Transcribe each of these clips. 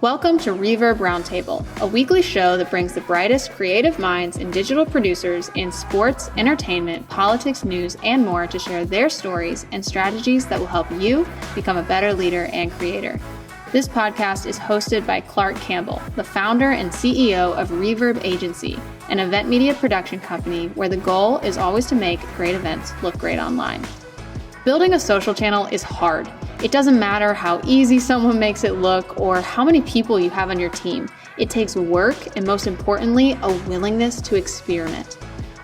Welcome to Reverb Roundtable, a weekly show that brings the brightest creative minds and digital producers in sports, entertainment, politics, news, and more to share their stories and strategies that will help you become a better leader and creator. This podcast is hosted by Clark Campbell, the founder and CEO of Reverb Agency, an event media production company where the goal is always to make great events look great online. Building a social channel is hard. It doesn't matter how easy someone makes it look or how many people you have on your team. It takes work and, most importantly, a willingness to experiment.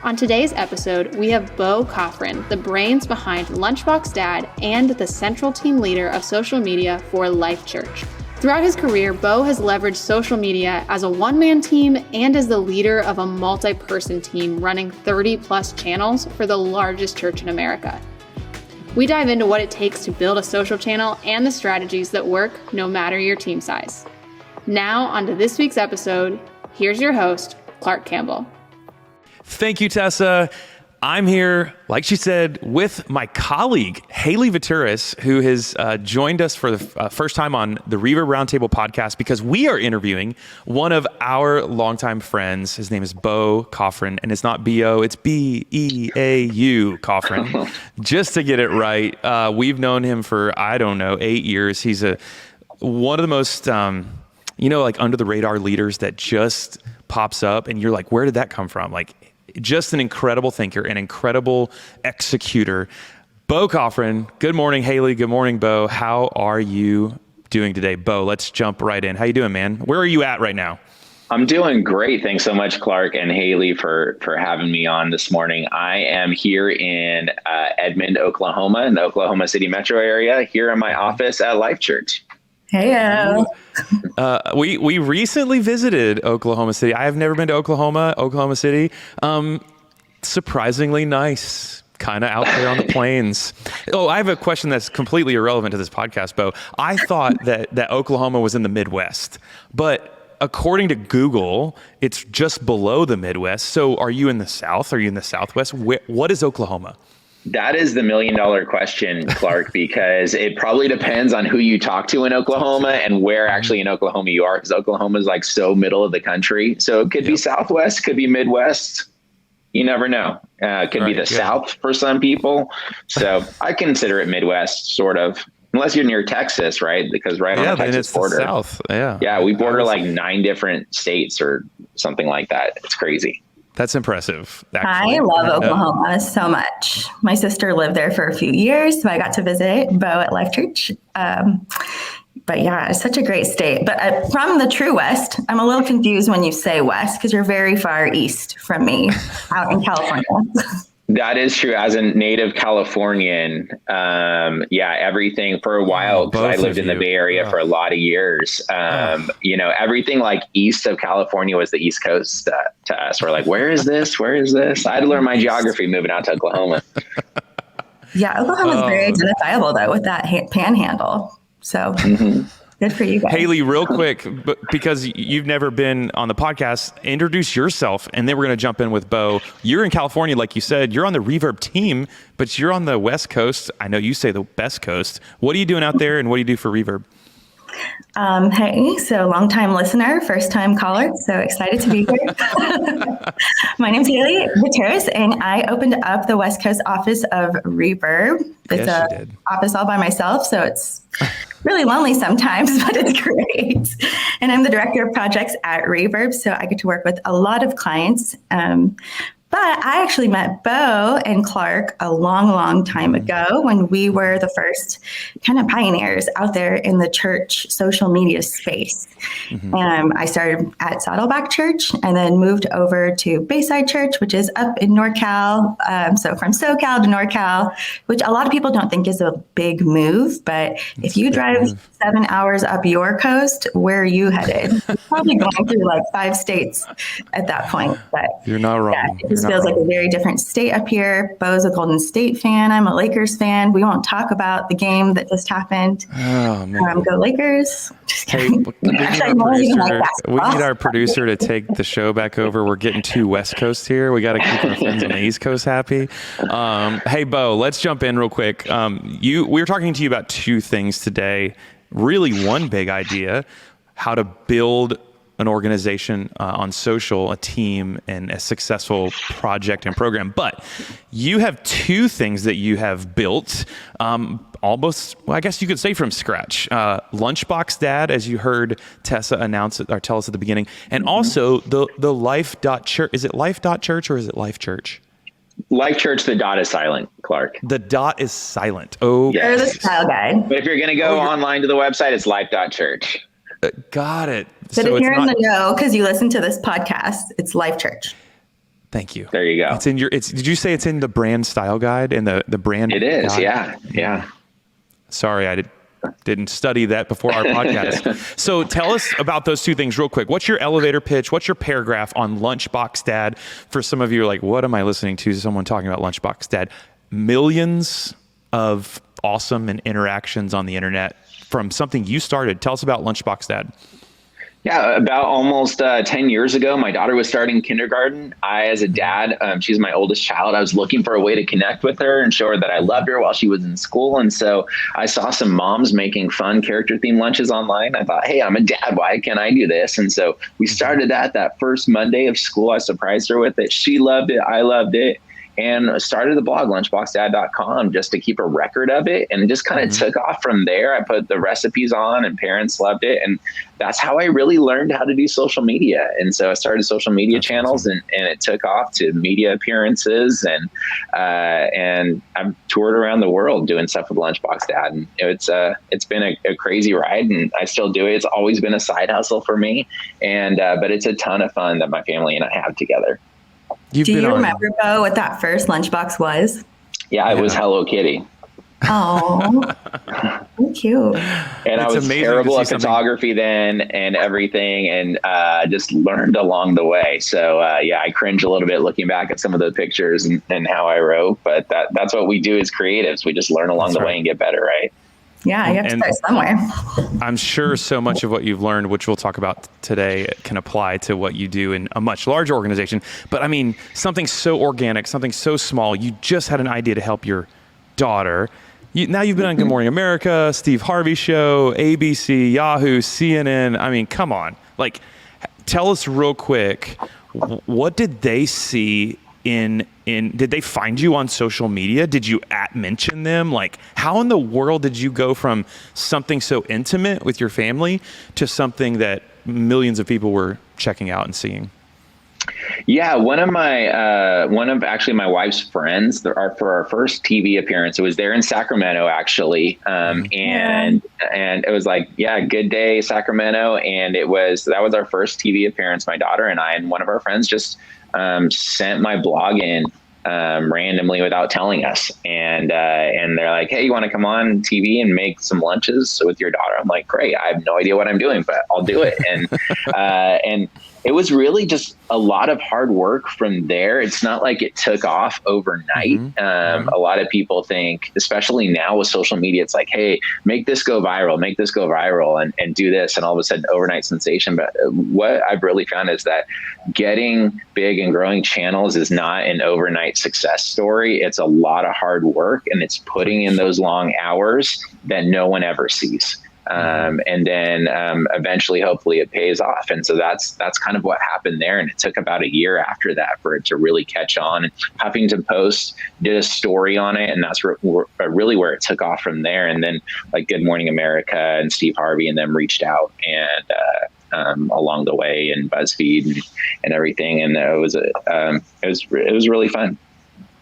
On today's episode, we have Beau Coffron, the brains behind Lunchbox Dad and the central team leader of social media for Life Church. Throughout his career, Beau has leveraged social media as a one-man team and as the leader of a multi-person team running 30-plus channels for the largest church in America. We dive into what it takes to build a social channel and the strategies that work no matter your team size. Now, on to this week's episode. Here's your host, Clark Campbell. Thank you, Tessa. I'm here, like she said, with my colleague, Haley Gutierrez, who has joined us for the first time on the Reverb Roundtable podcast because we are interviewing one of our longtime friends. His name is Beau Coffron, and it's not B-O, it's B-E-A-U Coffron. Just to get it right, we've known him for, 8 years. He's one of the most, like under the radar leaders that just pops up, and you're like, where did that come from? Like, just an incredible thinker, an incredible executor. Beau Coffron. Good morning, Haley. Good morning, Beau. How are you doing today? Beau, let's jump right in. How you doing, man? Where are you at right now? I'm doing great. Thanks so much, Clark and Haley, for having me on this morning. I am here in Edmond, Oklahoma, in the Oklahoma City metro area, here in my office at Life Church. Hey, we recently visited Oklahoma City. I have never been to Oklahoma City. Surprisingly nice, kind of out there on the plains. Oh, I have a question that's completely irrelevant to this podcast, Beau. I thought that Oklahoma was in the Midwest, but according to Google, it's just below the Midwest. So are you in the South? Are you in the Southwest? What is Oklahoma? That is the $1 million question, Clark, because it probably depends on who you talk to in Oklahoma and where actually in Oklahoma you are, because Oklahoma is like so middle of the country. So it could be Southwest, could be Midwest. You never know. It could be the South for some people. So I consider it Midwest, sort of, unless you're near Texas, right? Because on the Texas border. The South. Yeah, we border like 9 different states or something like that. It's crazy. That's impressive. Actually. I love Oklahoma so much. My sister lived there for a few years, so I got to visit Beau at Life Church. But yeah, it's such a great state. But from the true West, I'm a little confused when you say West because you're very far east from me out in California. That is true. As a native Californian, everything for a while, because I lived in the Bay Area for a lot of years. Everything like east of California was the East Coast to us. We're like, where is this? Where is this? I had to learn my geography moving out to Oklahoma. Yeah, Oklahoma's very identifiable though with that panhandle. So good for you guys. Haley, real quick, because you've never been on the podcast, introduce yourself, and then we're going to jump in with Beau. You're in California, like you said. You're on the Reverb team, but you're on the West Coast. I know you say the best coast. What are you doing out there, and what do you do for Reverb? Hey, so long-time listener, first-time caller, so excited to be here. My name's Haley Gutierrez, and I opened up the West Coast office of Reverb. It's an office all by myself, so it's really lonely sometimes, but it's great. And I'm the director of projects at Reverb, so I get to work with a lot of clients. But I actually met Beau and Clark a long, long time ago when we were the first kind of pioneers out there in the church social media space. I started at Saddleback Church and then moved over to Bayside Church, which is up in NorCal. So from SoCal to NorCal, which a lot of people don't think is a big move. But if you drive 7 hours up your coast, where are you headed? You're probably going through like 5 states at that point. But you're not wrong. Yeah, it just feels like a very different state up here. Beau's a Golden State fan. I'm a Lakers fan. We won't talk about the game that just happened. Oh, man. Go Lakers. Just kidding. We need our producer to take the show back over. We're getting too West Coast here. We got to keep our friends on the East Coast happy. Hey, Beau, let's jump in real quick. We were talking to you about 2 things today. Really, one big idea. how to build an organization on social, a team, and a successful project and program. But you have two things that you have built almost, well, I guess you could say from scratch. Lunchbox Dad, as you heard Tessa announce it or tell us at the beginning, and also the Life.Church. Is it Life.Church or is it Life Church? Life Church, the dot is silent, Clark. The dot is silent. Oh, yes. Or the style guide. But if you're going to go online to the website, it's life.church. Got it. But so if you're in the know, because you listen to this podcast, it's Life Church. Thank you. There you go. It's in your. Did you say it's in the brand style guide and the brand? It is. Guide? Yeah. Sorry, I didn't study that before our podcast. So tell us about those two things real quick. What's your elevator pitch? What's your paragraph on Lunchbox Dad? For some of you, are like, what am I listening to? Someone talking about Lunchbox Dad. Millions of awesome and interactions on the internet from something you started. Tell us about Lunchbox Dad. Yeah, about almost 10 years ago, my daughter was starting kindergarten. I, as a dad, she's my oldest child. I was looking for a way to connect with her and show her that I loved her while she was in school. And so I saw some moms making fun character-themed lunches online. I thought, hey, I'm a dad. Why can't I do this? And so we started that first Monday of school. I surprised her with it. She loved it. I loved it. And started the blog, lunchboxdad.com, just to keep a record of it. And it just kind of took off from there. I put the recipes on and parents loved it. And that's how I really learned how to do social media. And so I started social media channels and it took off to media appearances. And I've toured around the world doing stuff with Lunchbox Dad. And it's been a crazy ride, and I still do it. It's always been a side hustle for me. And but it's a ton of fun that my family and I have together. Do you remember, Beau, what that first lunchbox was? Yeah, it was Hello Kitty. Oh, so cute. And I was terrible at photography then and everything, and just learned along the way. So I cringe a little bit looking back at some of the pictures and how I wrote, but that's what we do as creatives. We just learn along the way and get better, right? Yeah, you have to start somewhere. I'm sure so much of what you've learned, which we'll talk about today, can apply to what you do in a much larger organization. But I mean, something so organic, something so small. You just had an idea to help your daughter. Now you've been on Good Morning America, Steve Harvey Show, ABC, Yahoo, CNN. I mean, come on. Like, tell us real quick, what did they see did they find you on social media? Did you mention them? Like, how in the world did you go from something so intimate with your family to something that millions of people were checking out and seeing? Yeah, one of my wife's friends, for our first TV appearance, it was there in Sacramento, actually. And it was like, good day, Sacramento. And that was our first TV appearance, my daughter and I, and one of our friends just sent my blog in randomly without telling us. And they're like, hey, you want to come on TV and make some lunches with your daughter? I'm like, great. I have no idea what I'm doing, but I'll do it. And it was really just a lot of hard work from there. It's not like it took off overnight. A lot of people think, especially now with social media, it's like, hey, make this go viral and do this. And all of a sudden overnight sensation. But what I've really found is that getting big and growing channels is not an overnight success story. It's a lot of hard work, and it's putting in those long hours that no one ever sees. And then eventually, hopefully, it pays off. And so that's kind of what happened there. And it took about a year after that for it to really catch on. And Huffington Post did a story on it, and that's really where it took off from there. And then like Good Morning America and Steve Harvey and them reached out and along the way, and BuzzFeed and everything. And it was really fun.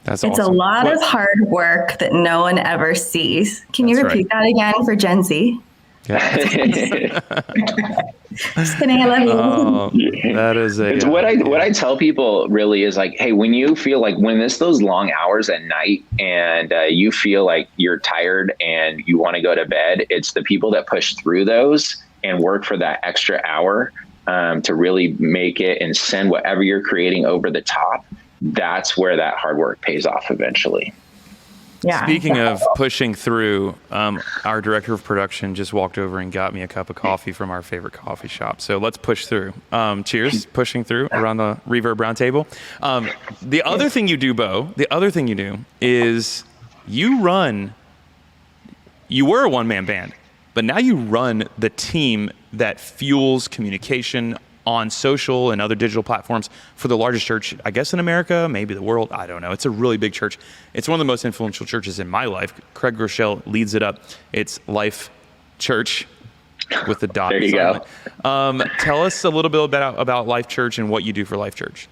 That's It's awesome. a lot of hard work that no one ever sees. Can you repeat that again for Gen Z? Yeah. Just kidding. I love you. That is what I tell people really is like, hey, when you feel like it's those long hours at night and you feel like you're tired and you want to go to bed, it's the people that push through those and work for that extra hour to really make it and send whatever you're creating over the top. That's where that hard work pays off eventually. Yeah. Speaking of pushing through, our director of production just walked over and got me a cup of coffee from our favorite coffee shop. So let's push through. Cheers, pushing through around the Reverb Roundtable. The other thing you do, Beau, is you were a one-man band, but now you run the team that fuels communication on social and other digital platforms for the largest church, I guess, in America, maybe the world. I don't know. It's a really big church. It's one of the most influential churches in my life. Craig Groeschel leads it up. It's Life Church with the dot. There you go. Tell us a little bit about Life Church and what you do for Life Church.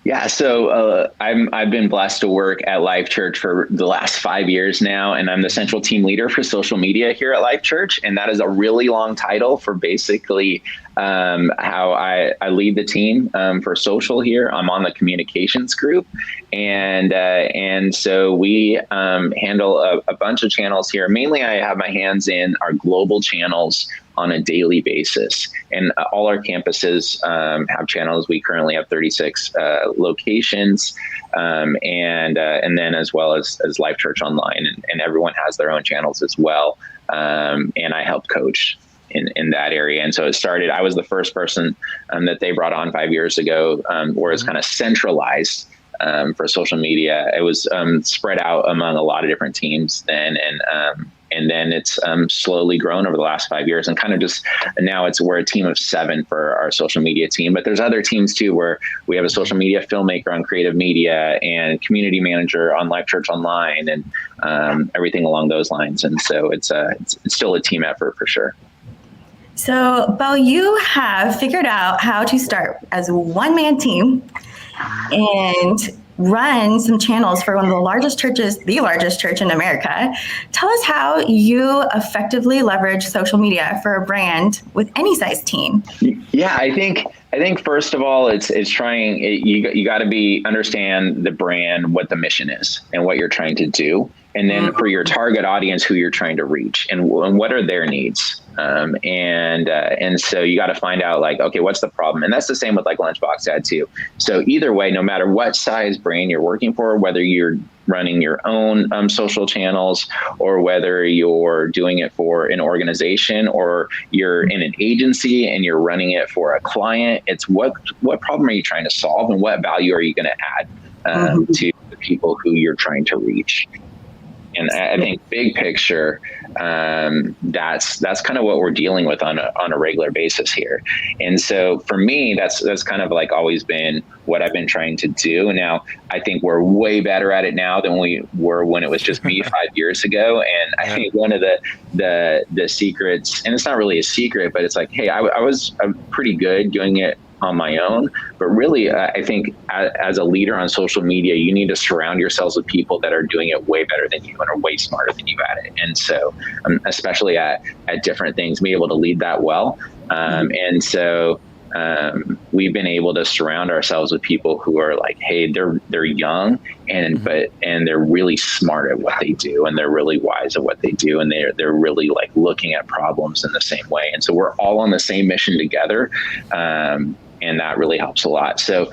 Yeah, so I've been blessed to work at Life Church for the last 5 years now, and I'm the central team leader for social media here at Life Church, and that is a really long title for basically how I lead the team for social here. I'm on the communications group, and so we handle a bunch of channels here. Mainly, I have my hands in our global channels on a daily basis, and all our campuses have channels. We currently have 36 locations, and then as well as Life Church Online, and everyone has their own channels as well. And I help coach in that area. And so it started, I was the first person that they brought on 5 years ago, where it's kind of centralized for social media. It was spread out among a lot of different teams then, and then it's slowly grown over the last 5 years, and kind of just now we're a team of 7 for our social media team. But there's other teams too, where we have a social media filmmaker on creative media and community manager on Life Church Online, and everything along those lines. And so it's still a team effort for sure. So, Beau, you have figured out how to start as a one-man team and run some channels for one of the largest churches, the largest church in America. Tell us how you effectively leverage social media for a brand with any size team. Yeah, I think first of all, it's trying. You got to understand the brand, what the mission is, and what you're trying to do, and then for your target audience, who you're trying to reach, and what are their needs. And so you got to find out, like, okay, what's the problem? And that's the same with like Lunchbox Dad too. So either way, no matter what size brand you're working for, whether you're running your own social channels, or whether you're doing it for an organization, or you're in an agency and you're running it for a client, it's what problem are you trying to solve, and what value are you going to add to the people who you're trying to reach? And I think big picture, that's kind of what we're dealing with on a regular basis here. And so for me, that's kind of like always been what I've been trying to do. And now I think we're way better at it now than we were when it was just me 5 years ago. And I think one of the secrets, and it's not really a secret, but it's like, hey, I was pretty good doing it on my own, but really, I think as a leader on social media, you need to surround yourselves with people that are doing it way better than you and are way smarter than you at it. And so, especially at different things, be able to lead that well. And so, we've been able to surround ourselves with people who are like, hey, they're young and they're really smart at what they do, and they're really wise at what they do, and they're really like looking at problems in the same way. And so we're all on the same mission together. And that really helps a lot. So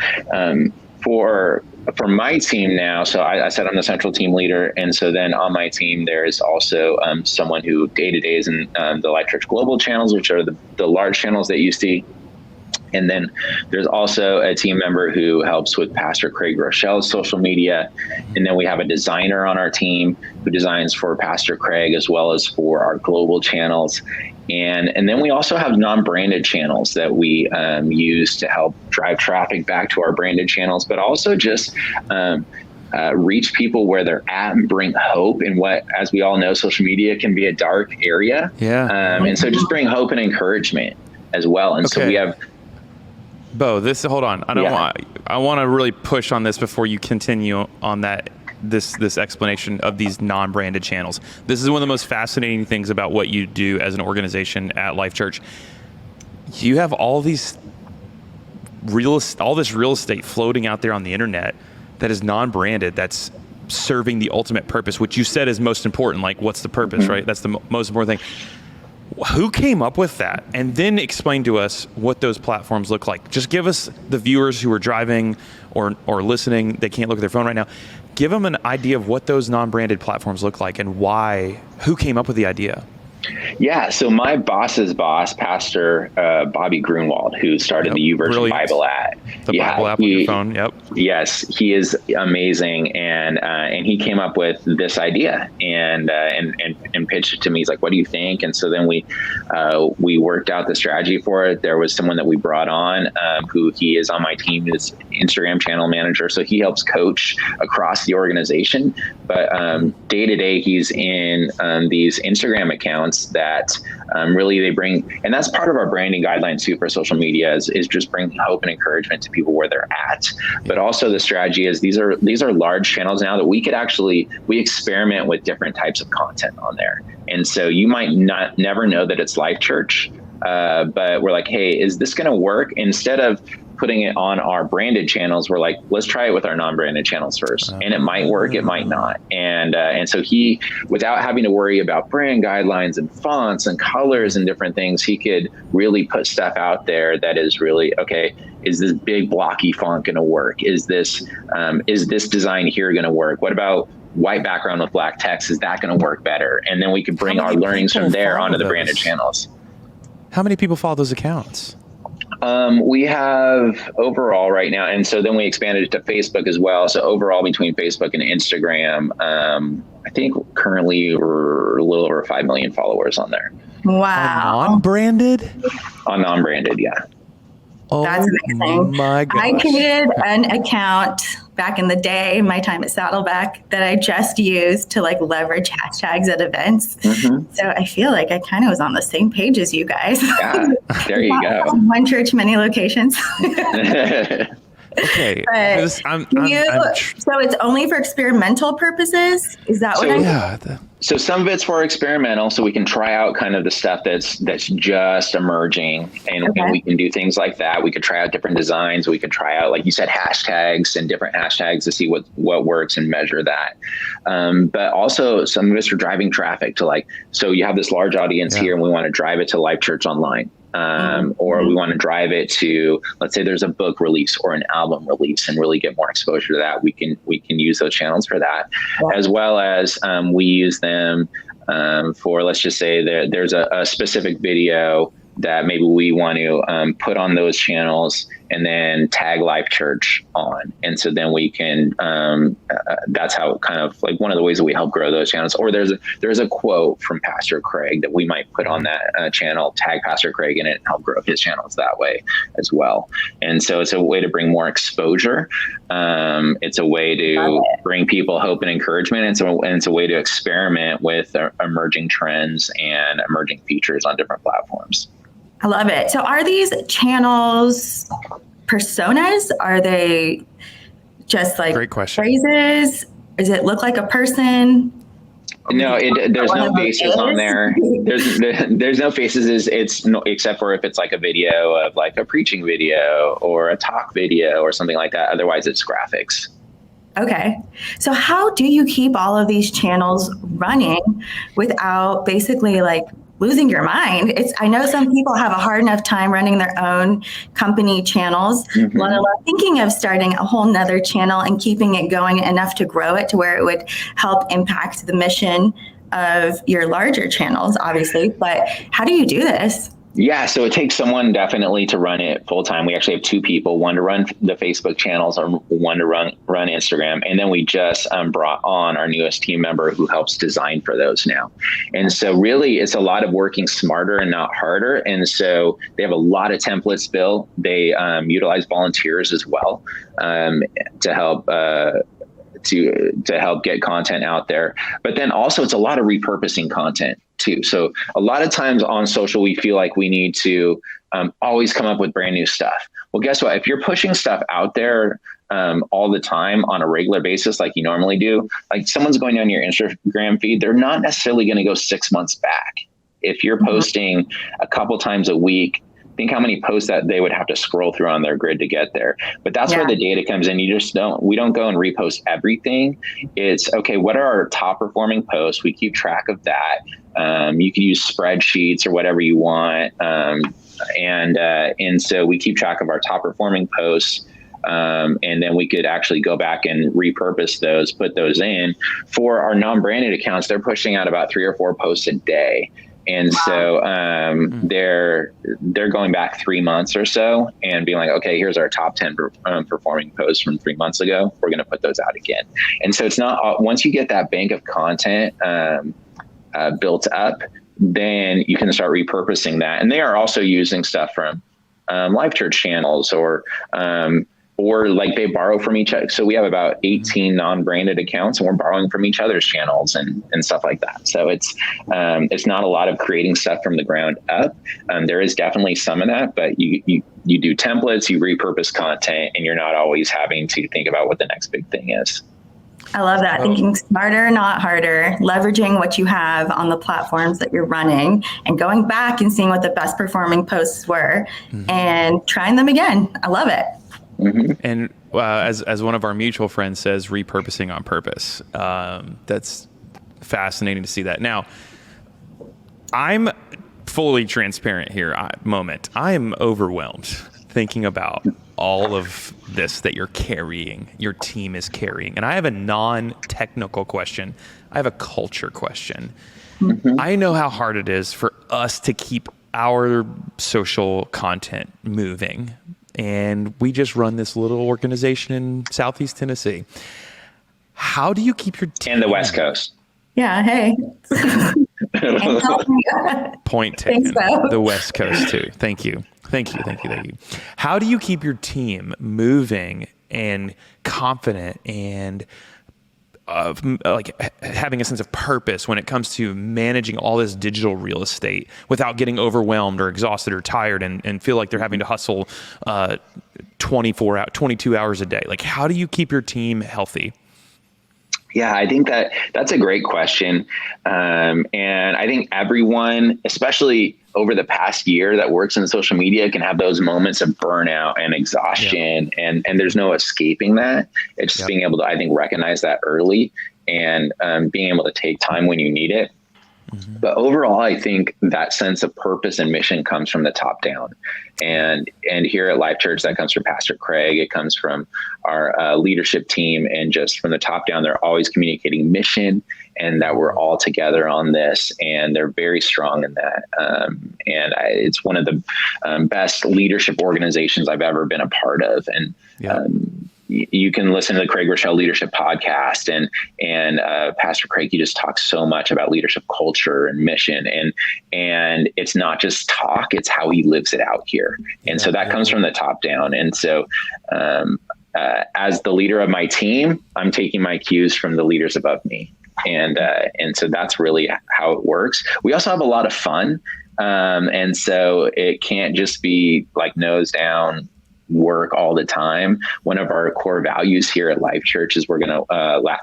for my team now, so I said I'm the central team leader. And so then on my team, there's also someone who day-to-day is in the Life Church Global channels, which are the large channels that you see. And then there's also a team member who helps with Pastor Craig Groeschel's social media. And then we have a designer on our team who designs for Pastor Craig as well as for our global channels. And then we also have non-branded channels that we use to help drive traffic back to our branded channels, but also just reach people where they're at and bring hope in what, as we all know, social media can be a dark area. Yeah. And so just bring hope and encouragement as well. And so we have... Beau, hold on. I want to really push on this before you continue on that. This explanation of these non-branded channels. This is one of the most fascinating things about what you do as an organization at Life Church. You have all this real estate floating out there on the internet that is non-branded, that's serving the ultimate purpose, which you said is most important. Like, what's the purpose, right? That's the most important thing. Who came up with that? And then explain to us what those platforms look like. Just give us, the viewers who are driving or listening, they can't look at their phone right now, give them an idea of what those non-branded platforms look like and why. Who came up with the idea? Yeah, so my boss's boss, Pastor Bobby Grunwald, who started the YouVersion Bible The Bible app on your phone. Yep. Yes, he is amazing, and he came up with this idea and pitched it to me. He's like, "What do you think?" And so then we worked out the strategy for it. There was someone that we brought on who he is on my team, is Instagram channel manager, so he helps coach across the organization. But day to day, he's in these Instagram accounts that really they bring, and that's part of our branding guidelines too for social media is just bringing hope and encouragement to people where they're at. But also the strategy is these are large channels now that we experiment with different types of content on there. And so you might never know that it's Life Church, but we're like, hey, is this going to work? Instead of putting it on our branded channels, we're like, let's try it with our non-branded channels first. And it might work, it might not. And so he, without having to worry about brand guidelines and fonts and colors and different things, he could really put stuff out there that is really, okay, is this big blocky font going to work? Is this design here going to work? What about white background with black text? Is that going to work better? And then we could bring our learnings from there onto the branded channels. How many people follow those accounts? We have overall right now, and so then we expanded it to Facebook as well. So overall between Facebook and Instagram, I think currently we're a little over 5 million followers on there. Wow. On non-branded? On non-branded, yeah. Oh, that's amazing. My gosh. I created an account back in the day, my time at Saddleback, that I just used to like leverage hashtags at events. Mm-hmm. So I feel like I kind of was on the same page as you guys. Yeah, there you go. One church, many locations. Okay. So it's only for experimental purposes? Is that what So some of it's for experimental, so we can try out kind of the stuff that's just emerging, and we can do things like that. We could try out different designs. We could try out, like you said, hashtags and different hashtags to see what works and measure that. But also some of us are driving traffic to so you have this large audience here, and we want to drive it to Life Church Online. Or we want to drive it to, let's say there's a book release or an album release, and really get more exposure to that. We can use those channels for that, as well as we use them for, let's just say that there's a specific video that maybe we want to put on those channels and then tag Life Church on. And so then we can, that's how kind of like one of the ways that we help grow those channels. Or there's a quote from Pastor Craig that we might put on that channel, tag Pastor Craig in it, and help grow his channels that way as well. And so it's a way to bring more exposure. It's a way to bring people hope and encouragement. And it's a way to experiment with emerging trends and emerging features on different platforms. I love it. So are these channels personas? Are they just like Great question. phrases? Does it look like a person? No, there's no faces on there. There's no faces. Except for if it's like a video of like a preaching video or a talk video or something like that. Otherwise, it's graphics. Okay. So how do you keep all of these channels running without basically like losing your mind? I know some people have a hard enough time running their own company channels, let alone thinking of starting a whole nother channel and keeping it going enough to grow it to where it would help impact the mission of your larger channels, obviously. But how do you do this? Yeah, so it takes someone definitely to run it full time. We actually have 2 people, one to run the Facebook channels or one to run Instagram. And then we just brought on our newest team member who helps design for those now. And so really it's a lot of working smarter and not harder. And so they have a lot of templates built. They utilize volunteers as well to help to help get content out there. But then also it's a lot of repurposing content too. So a lot of times on social, we feel like we need to always come up with brand new stuff. Well, guess what? If you're pushing stuff out there all the time on a regular basis, like you normally do, like someone's going down your Instagram feed, they're not necessarily going to go 6 months back. If you're posting a couple times a week, think how many posts that they would have to scroll through on their grid to get there. But that's where the data comes in. We don't go and repost everything. It's okay, what are our top performing posts? We keep track of that. You can use spreadsheets or whatever you want. And so we keep track of our top performing posts. And then we could actually go back and repurpose those, put those in. For our non-branded accounts, they're pushing out about 3 or 4 posts a day. And so they're going back 3 months or so and being like, okay, here's our top 10 performing posts from 3 months ago. We're going to put those out again. And so it's not, once you get that bank of content built up, then you can start repurposing that. And they are also using stuff from Life Church channels or like they borrow from each other. So we have about 18 non-branded accounts and we're borrowing from each other's channels and stuff like that. So it's not a lot of creating stuff from the ground up. There is definitely some of that, but you do templates, you repurpose content, and you're not always having to think about what the next big thing is. I love that. Thinking smarter, not harder, leveraging what you have on the platforms that you're running and going back and seeing what the best performing posts were and trying them again. I love it. And as one of our mutual friends says, repurposing on purpose. That's fascinating to see that. Now, I'm fully transparent here. I am overwhelmed thinking about all of this that you're carrying, your team is carrying. And I have a non-technical question. I have a culture question. I know how hard it is for us to keep our social content moving. And we just run this little organization in Southeast Tennessee. How do you keep your team? And the West Coast. Yeah, hey. Point taken. The West Coast too. Thank you. How do you keep your team moving and confident and like having a sense of purpose when it comes to managing all this digital real estate without getting overwhelmed or exhausted or tired and feel like they're having to hustle 22 hours a day? Like, how do you keep your team healthy? Yeah, I think that's a great question. And I think everyone, especially over the past year that works in social media, can have those moments of burnout and exhaustion. And there's no escaping that. It's just being able to, I think, recognize that early and being able to take time when you need it. But overall, I think that sense of purpose and mission comes from the top down. And here at Life Church, that comes from Pastor Craig. It comes from our leadership team. And just from the top down, they're always communicating mission and that we're all together on this. And they're very strong in that. It's one of the best leadership organizations I've ever been a part of. And you can listen to the Craig Rochelle Leadership Podcast and Pastor Craig, he just talks so much about leadership culture and mission. And it's not just talk, it's how he lives it out here. And so that comes from the top down. And so as the leader of my team, I'm taking my cues from the leaders above me. And so that's really how it works. We also have a lot of fun. And so it can't just be like nose down work all the time. One of our core values here at Life Church is we're going to laugh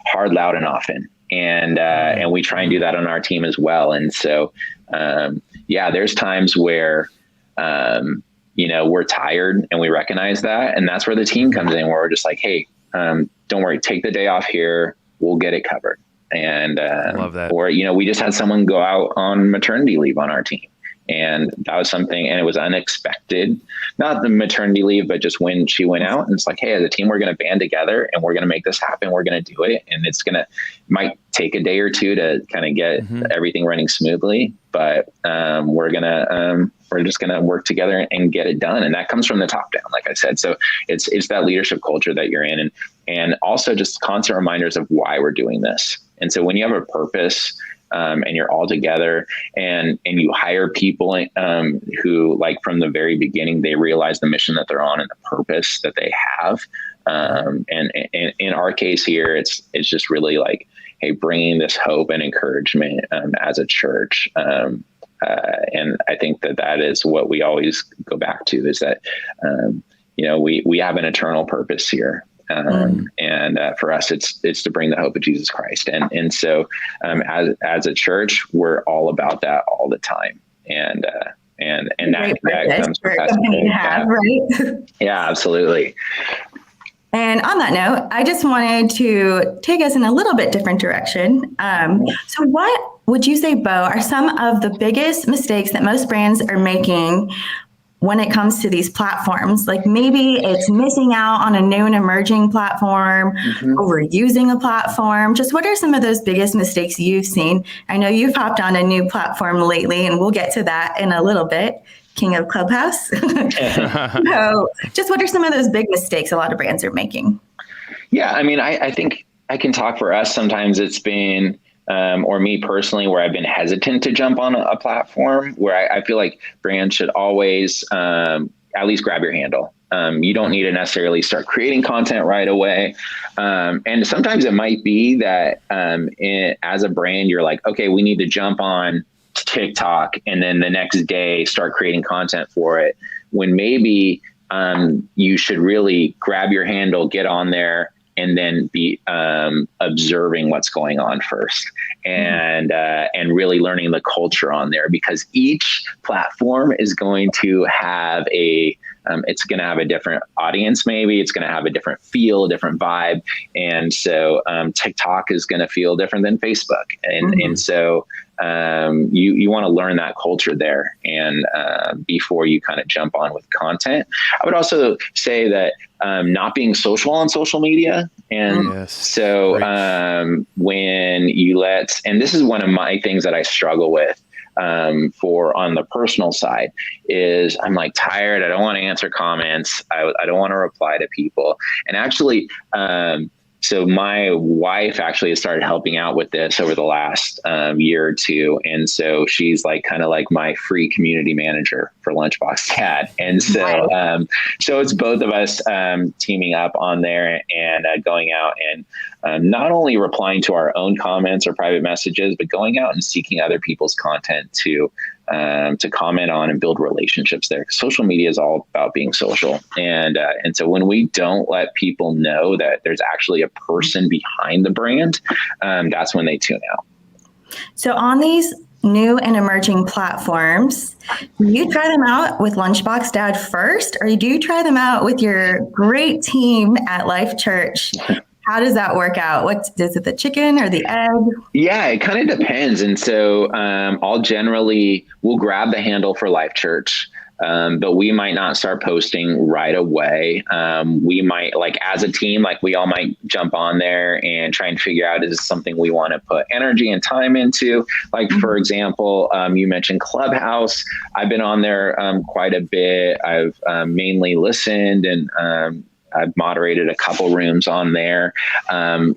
hard, loud, and often. And we try and do that on our team as well. And so, there's times where, we're tired and we recognize that. And that's where the team comes in, where we're just like, hey, don't worry, take the day off here. We'll get it covered. And, I love that. Or, we just had someone go out on maternity leave on our team. And that was something, and it was unexpected, not the maternity leave, but just when she went out, and it's like, hey, as a team, we're going to band together and we're going to make this happen. We're going to do it. And might take a day or two to kind of get everything running smoothly, but we're just going to work together and get it done. And that comes from the top down, like I said. So it's that leadership culture that you're in, and also just constant reminders of why we're doing this. And so when you have a purpose, and you're all together and you hire people who, like, from the very beginning, they realize the mission that they're on and the purpose that they have. And in our case here, it's just really like, hey, bringing this hope and encouragement as a church. And I think that is what we always go back to, is that, we have an eternal purpose here. And for us, it's to bring the hope of Jesus Christ. And so as a church, we're all about that all the time. And that comes from right? Yeah, absolutely. And on that note, I just wanted to take us in a little bit different direction. So what would you say, Beau, are some of the biggest mistakes that most brands are making when it comes to these platforms? Like maybe it's missing out on a new and emerging platform, overusing a platform. Just what are some of those biggest mistakes you've seen? I know you've hopped on a new platform lately, and we'll get to that in a little bit. King of Clubhouse. So just what are some of those big mistakes a lot of brands are making? Yeah, I mean, I think I can talk for us. Sometimes it's been, or me personally, where I've been hesitant to jump on a platform where I feel like brands should always at least grab your handle. You don't need to necessarily start creating content right away. And sometimes it might be that as a brand, you're like, okay, we need to jump on TikTok and then the next day start creating content for it, when maybe you should really grab your handle, get on there, and then be observing what's going on first, and really learning the culture on there, because each platform is going to have it's going to have a different audience. Maybe it's going to have a different feel, a different vibe. And so TikTok is going to feel different than Facebook. And so you want to learn that culture there, and before you kind of jump on with content. I would also say that not being social on social media. And so when you and this is one of my things that I struggle with for on the personal side, is I'm like tired. I don't want to answer comments. I don't want to reply to people. And actually, so my wife actually has started helping out with this over the last year or two. And so she's like kind of like my free community manager for Lunchbox Dad. And so so it's both of us teaming up on there and going out and not only replying to our own comments or private messages, but going out and seeking other people's content to comment on and build relationships there. Social media is all about being social. And so when we don't let people know that there's actually a person behind the brand, that's when they tune out. So on these new and emerging platforms, do you try them out with Lunchbox Dad first, or do you try them out with your great team at Life Church? How does that work out? Is it the chicken or the egg? Yeah, it kind of depends. And so we'll grab the handle for Life Church, but we might not start posting right away. We might, like as a team, like we all might jump on there and try and figure out, is this something we want to put energy and time into? Like, for example, you mentioned Clubhouse. I've been on there quite a bit. I've mainly listened, and I've moderated a couple rooms on there.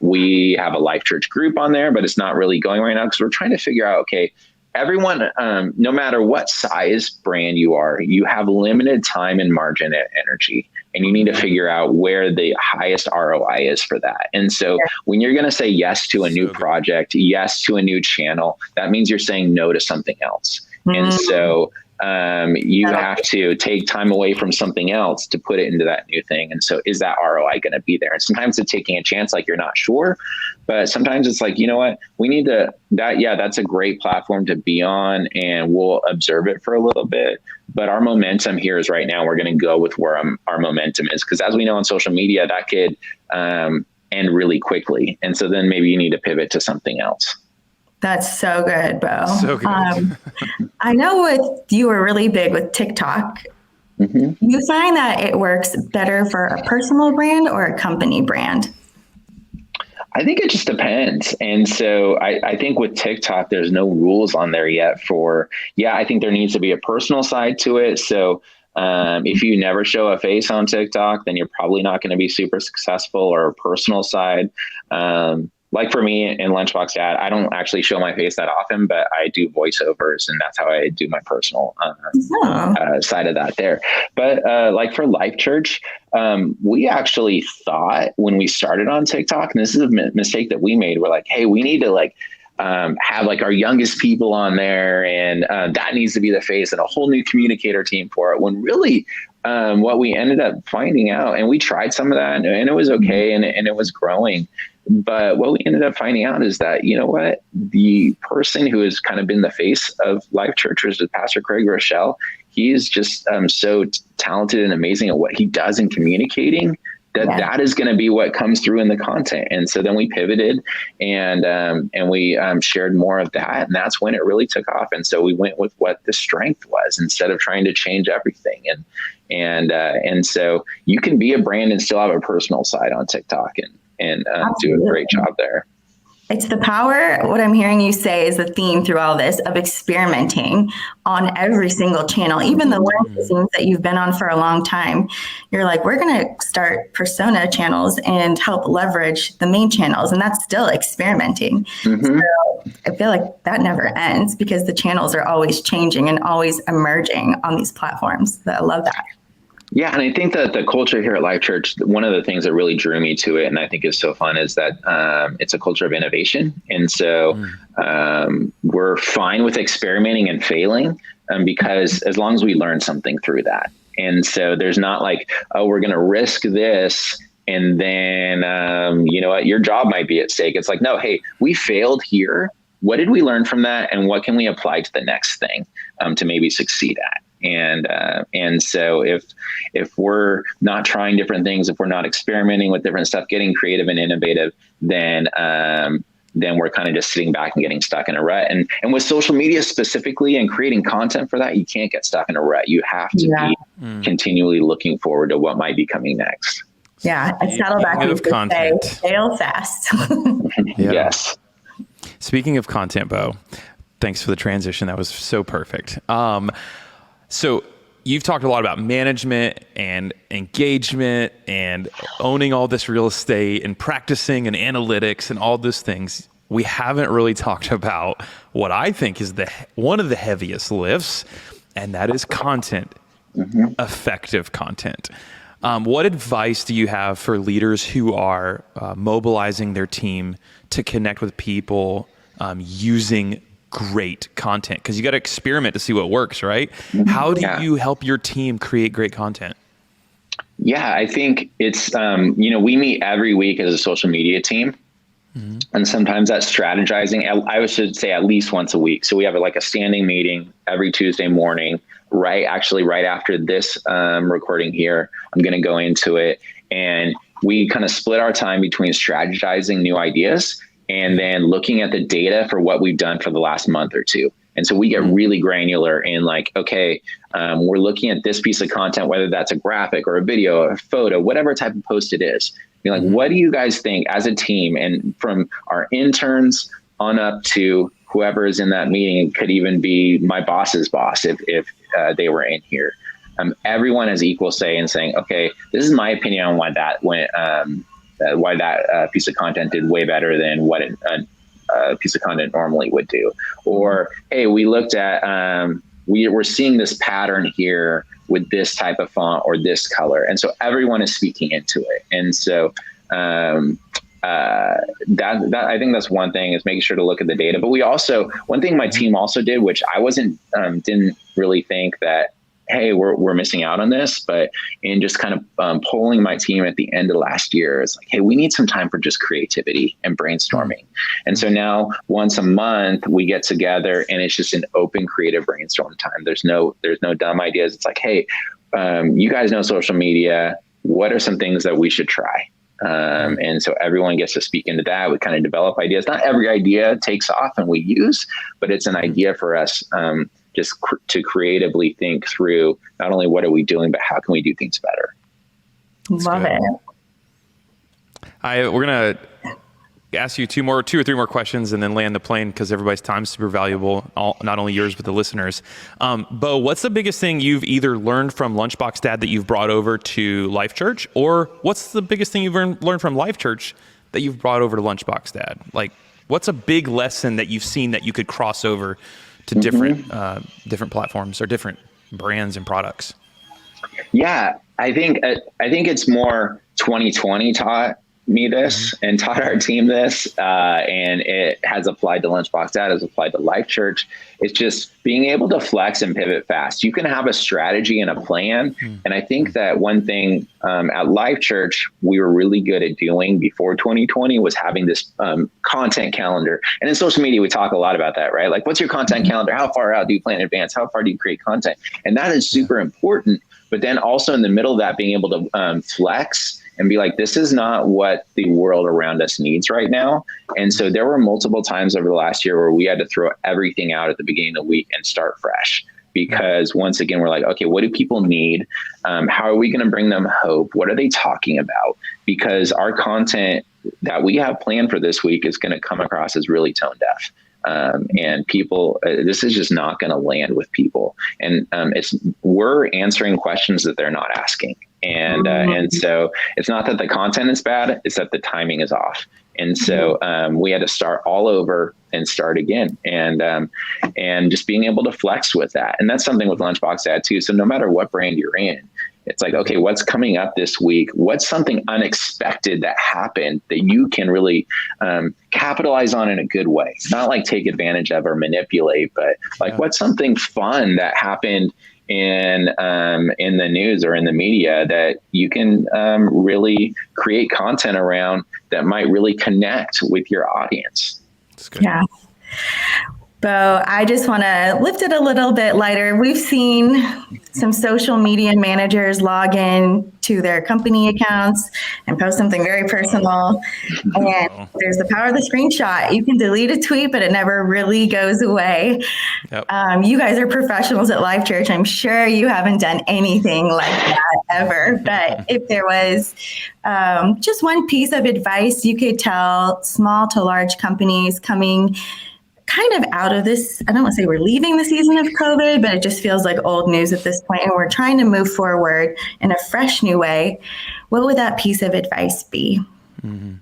We have a Life Church group on there, but it's not really going right now because we're trying to figure out, okay, everyone, no matter what size brand you are, you have limited time and margin and energy, and you need to figure out where the highest ROI is for that. And so when you're going to say yes to a new project, yes to a new channel, that means you're saying no to something else. And so you have to take time away from something else to put it into that new thing. And so is that ROI going to be there? And sometimes it's taking a chance, like you're not sure, but sometimes it's like, you know what, we need that's a great platform to be on, and we'll observe it for a little bit. But our momentum here is right now, we're going to go with where our momentum is. Because as we know on social media, that could end really quickly. And so then maybe you need to pivot to something else. That's so good, Beau. So good. I know you were really big with TikTok. Mm-hmm. You find that it works better for a personal brand or a company brand? I think it just depends. And so I think with TikTok, there's no rules on there yet I think there needs to be a personal side to it. So if you never show a face on TikTok, then you're probably not going to be super successful, or a personal side. Like for me in Lunchbox Dad, I don't actually show my face that often, but I do voiceovers, and that's how I do my personal side of that there. But like for Life Church, we actually thought when we started on TikTok, and this is a mistake that we made, we're like, hey, we need to have like our youngest people on there, and that needs to be the face, and a whole new communicator team for it. When really what we ended up finding out, and we tried some of that, and it was okay, and it was growing. But what we ended up finding out is that, you know what, the person who has kind of been the face of Life Churchers is Pastor Craig Rochelle. He's just so talented and amazing at what he does in communicating that is going to be what comes through in the content. And so then we pivoted and we shared more of that. And that's when it really took off. And so we went with what the strength was instead of trying to change everything. And so you can be a brand and still have a personal side on TikTok and do a great job there. It's the power, what I'm hearing you say is the theme through all this, of experimenting on every single channel, even the ones that you've been on for a long time. You're like, we're going to start persona channels and help leverage the main channels. And that's still experimenting. So I feel like that never ends because the channels are always changing and always emerging on these platforms. I love that. Yeah, and I think that the culture here at Life Church, one of the things that really drew me to it, and I think is so fun, is that it's a culture of innovation. And so we're fine with experimenting and failing because as long as we learn something through that. And so there's not like, oh, we're going to risk this and then, you know what, your job might be at stake. It's like, no, hey, we failed here. What did we learn from that? And what can we apply to the next thing to maybe succeed at? And so if we're not trying different things, if we're not experimenting with different stuff, getting creative and innovative, then we're kind of just sitting back and getting stuck in a rut. And with social media specifically and creating content for that, you can't get stuck in a rut. You have to be continually looking forward to what might be coming next. Yeah. I settle back with content. Fail fast. Yes. Speaking of content, Beau, thanks for the transition. That was so perfect. So you've talked a lot about management and engagement and owning all this real estate and practicing and analytics and all those things. We haven't really talked about what I think is one of the heaviest lifts, and that is content, effective content. What advice do you have for leaders who are mobilizing their team to connect with people using great content? Because you got to experiment to see what works, right? How do you help your team create great content? Yeah, I think it's, we meet every week as a social media team. And sometimes that's strategizing. I should say at least once a week. So we have like a standing meeting every Tuesday morning, right after this recording here. I'm going to go into it. And we kind of split our time between strategizing new ideas and then looking at the data for what we've done for the last month or two. And so we get really granular in like, okay, we're looking at this piece of content, whether that's a graphic or a video or a photo, whatever type of post it is. You're like, what do you guys think as a team? And from our interns on up to whoever is in that meeting, it could even be my boss's boss if they were in here. Everyone has equal say in saying, okay, this is my opinion on why that went, why that piece of content did way better than what a piece of content normally would do. Or, hey, we looked at, we're seeing this pattern here with this type of font or this color. And so everyone is speaking into it. And so that I think that's one thing, is making sure to look at the data. But we also, one thing my team also did, which I didn't really think that, hey, we're missing out on this, but in just kind of polling my team at the end of last year, it's like, hey, we need some time for just creativity and brainstorming. And so now once a month we get together and it's just an open creative brainstorm time. There's no dumb ideas. It's like, hey, you guys know social media. What are some things that we should try? And so everyone gets to speak into that. We kind of develop ideas. Not every idea takes off and we use, but it's an idea for us just to creatively think through not only what are we doing, but how can we do things better. Love it. We're going to ask you two or three more questions and then land the plane, because everybody's time is super valuable, not only yours, but the listeners. Beau, what's the biggest thing you've either learned from Lunchbox Dad that you've brought over to Life Church, or what's the biggest thing you've learned from Life Church that you've brought over to Lunchbox Dad? Like, what's a big lesson that you've seen that you could cross over to different platforms or different brands and products? Yeah, I think it's more 2020 taught me this and taught our team this, and it has applied to Lunchbox Dad, has applied to Life Church. It's just being able to flex and pivot fast. You can have a strategy and a plan. And I think that one thing at Life Church we were really good at doing before 2020 was having this content calendar. And in social media, we talk a lot about that, right? Like, what's your content calendar? How far out do you plan in advance? How far do you create content? And that is super important. But then also in the middle of that, being able to flex and be like, this is not what the world around us needs right now. And so there were multiple times over the last year where we had to throw everything out at the beginning of the week and start fresh. Because once again, we're like, okay, what do people need? How are we going to bring them hope? What are they talking about? Because our content that we have planned for this week is going to come across as really tone deaf. And people, this is just not going to land with people. And we're answering questions that they're not asking. And so it's not that the content is bad, it's that the timing is off. And so we had to start all over and start again, and just being able to flex with that. And that's something with Lunchbox Dad too. So no matter what brand you're in, it's like, okay, what's coming up this week? What's something unexpected that happened that you can really capitalize on in a good way? Not like take advantage of or manipulate, but like what's something fun that happened in the news or in the media that you can really create content around that might really connect with your audience. That's good. Yeah. Beau, I just want to lift it a little bit lighter. We've seen some social media managers log in to their company accounts and post something very personal. And there's the power of the screenshot. You can delete a tweet, but it never really goes away. Yep. You guys are professionals at Life Church. I'm sure you haven't done anything like that ever. But if there was just one piece of advice you could tell small to large companies coming kind of out of this, I don't want to say we're leaving the season of COVID, but it just feels like old news at this point, and we're trying to move forward in a fresh new way, what would that piece of advice be? Mm-hmm.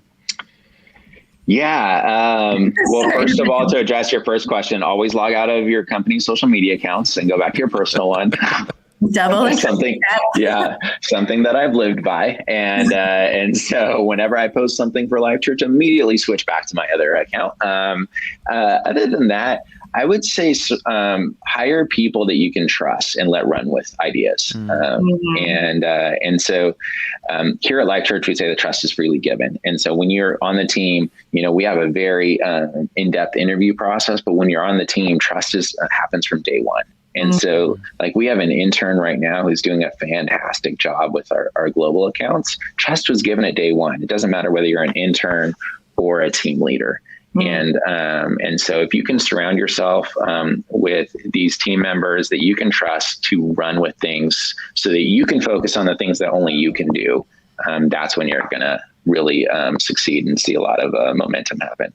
Yeah. Well, first of all, to address your first question, always log out of your company's social media accounts and go back to your personal one. Double something that I've lived by. And so whenever I post something for Life Church, immediately switch back to my other account. Other than that, I would say hire people that you can trust and let run with ideas. And so here at Life Church, we say the trust is freely given. And so when you're on the team, we have a very in-depth interview process, but when you're on the team, trust happens from day one. And so like we have an intern right now who's doing a fantastic job with our global accounts. Trust was given at day one. It doesn't matter whether you're an intern or a team leader. And so if you can surround yourself with these team members that you can trust to run with things so that you can focus on the things that only you can do, that's when you're going to really succeed and see a lot of momentum happen.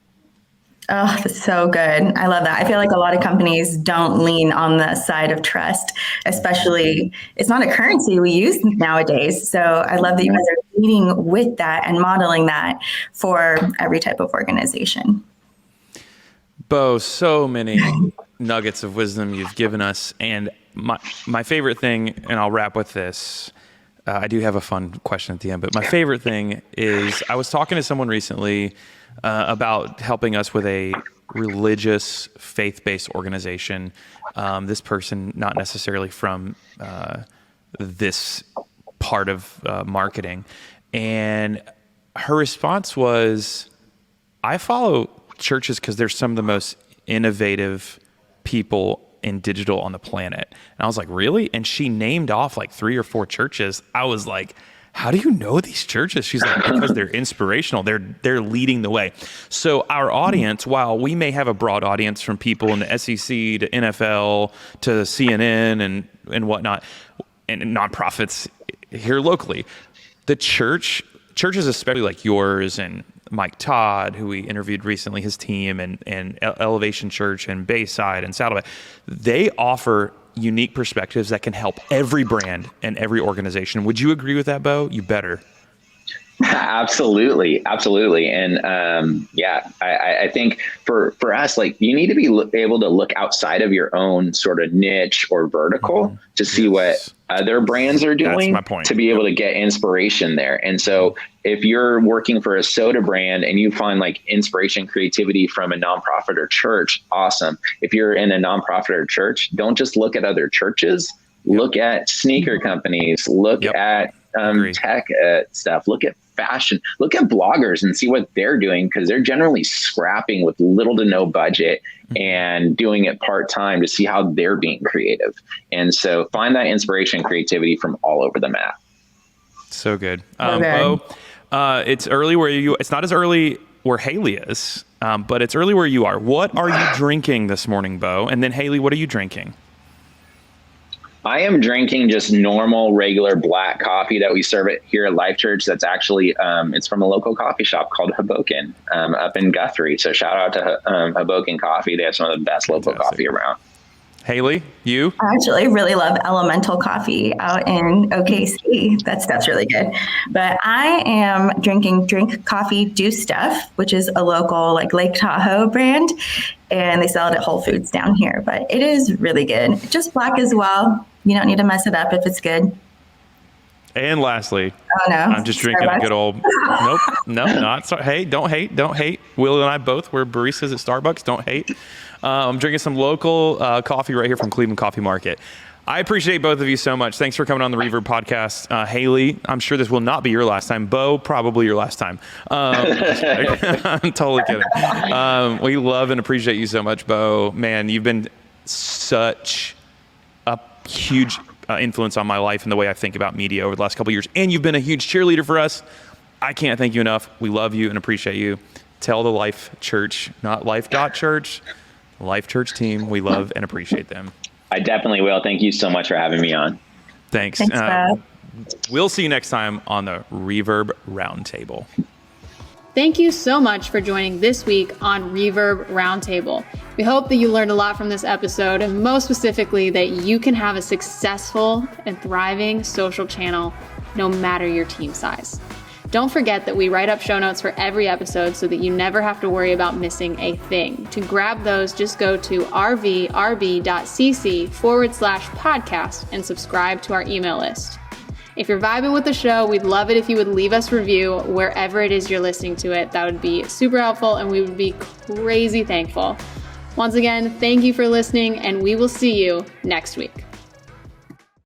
Oh, that's so good. I love that. I feel like a lot of companies don't lean on the side of trust, especially it's not a currency we use nowadays. So I love that you guys are leading with that and modeling that for every type of organization. Beau, so many nuggets of wisdom you've given us. And my favorite thing, and I'll wrap with this, I do have a fun question at the end, but my favorite thing is I was talking to someone recently about helping us with a religious, faith-based organization. This person, not necessarily from this part of marketing. And her response was, I follow churches because they're some of the most innovative people in digital on the planet. And I was like, really? And she named off like 3 or 4 churches. I was like, how do you know these churches? She's like, because they're inspirational. They're leading the way. So our audience, while we may have a broad audience from people in the SEC to NFL to CNN and whatnot, and nonprofits here locally, the churches, especially like yours and Mike Todd, who we interviewed recently, his team, and Elevation Church and Bayside and Saddleback, they offer unique perspectives that can help every brand and every organization. Would you agree with that, Beau? You better. Absolutely. And I think for us, like you need to be able to look outside of your own sort of niche or vertical to see what other brands are doing. That's my point. To be able to get inspiration there. And so if you're working for a soda brand and you find like inspiration, creativity from a nonprofit or church, awesome. If you're in a nonprofit or church, don't just look at other churches, look at sneaker companies, look at tech stuff, look at fashion, look at bloggers and see what they're doing, because they're generally scrapping with little to no budget and doing it part-time to see how they're being creative. And so find that inspiration and creativity from all over the map. So good. Okay. Beau, it's early it's not as early where Haley is, but it's early where you are. What are you drinking this morning, Beau? And then Haley, what are you drinking? I am drinking just normal, regular black coffee that we serve it here at Life Church. That's actually, it's from a local coffee shop called Hoboken up in Guthrie. So shout out to Hoboken Coffee. They have some of the best local coffee around. Haley, you? I actually really love Elemental Coffee out in OKC. That stuff's really good. But I am drinking Drink Coffee Do Stuff, which is a local like Lake Tahoe brand. And they sell it at Whole Foods down here. But it is really good. Just black as well. You don't need to mess it up if it's good. And lastly, I'm just drinking a good old, don't hate. Will and I both, we're baristas at Starbucks, don't hate. I'm drinking some local coffee right here from Cleveland Coffee Market. I appreciate both of you so much. Thanks for coming on the Reverb podcast. Haley, I'm sure this will not be your last time. Beau, probably your last time. I'm totally kidding. We love and appreciate you so much, Beau. Man, you've been such a huge influence on my life and the way I think about media over the last couple of years. And you've been a huge cheerleader for us. I can't thank you enough. We love you and appreciate you. Tell the Life Church, not Life.Church, Life Church team. We love and appreciate them. I definitely will. Thank you so much for having me on. Thanks. We'll see you next time on the Reverb Roundtable. Thank you so much for joining this week on Reverb Roundtable. We hope that you learned a lot from this episode, and most specifically that you can have a successful and thriving social channel no matter your team size. Don't forget that we write up show notes for every episode so that you never have to worry about missing a thing. To grab those, just go to rvrb.cc/podcast and subscribe to our email list. If you're vibing with the show, we'd love it if you would leave us a review wherever it is you're listening to it. That would be super helpful and we would be crazy thankful. Once again, thank you for listening and we will see you next week.